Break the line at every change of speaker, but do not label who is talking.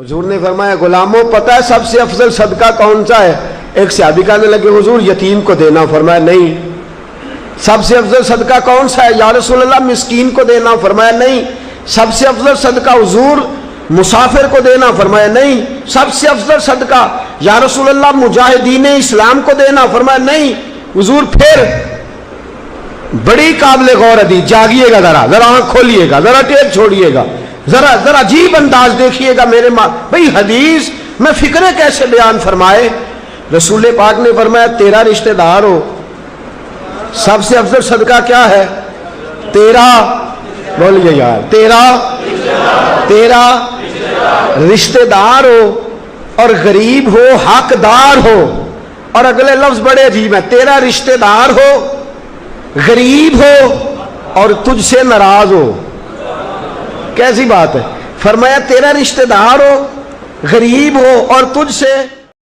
حضور نے فرمایا غلاموں پتہ ہے سب سے افضل صدقہ کون سا ہے؟ ایک صحابی کہنے لگے حضور یتیم کو دینا، فرمایا نہیں۔ سب سے افضل صدقہ کون سا ہے یا رسول اللہ؟ مسکین کو دینا، فرمایا نہیں۔ سب سے افضل صدقہ حضور مسافر کو دینا، فرمایا نہیں۔ سب سے افضل صدقہ یا رسول اللہ مجاہدین اسلام کو دینا، فرمایا نہیں۔ حضور پھر بڑی قابل غور حدیث، جاگیے گا ذرا آنکھ کھولیے گا، ذرا ٹیک چھوڑیے گا، ذرا عجیب انداز دیکھیے گا میرے بھئی حدیث میں فکریں کیسے بیان فرمائے۔ رسول پاک نے فرمایا تیرا رشتہ دار ہو، سب سے افضل صدقہ کیا ہے؟ تیرا، بولیے یار، تیرا رشتہ دار ہو اور غریب ہو، حقدار ہو۔ اور اگلے لفظ بڑے عجیب ہیں، تیرا رشتہ دار ہو، غریب ہو اور تجھ سے ناراض ہو۔ کیسی بات ہے؟ فرمایا تیرا رشتہ دار ہو، غریب ہو اور تجھ سے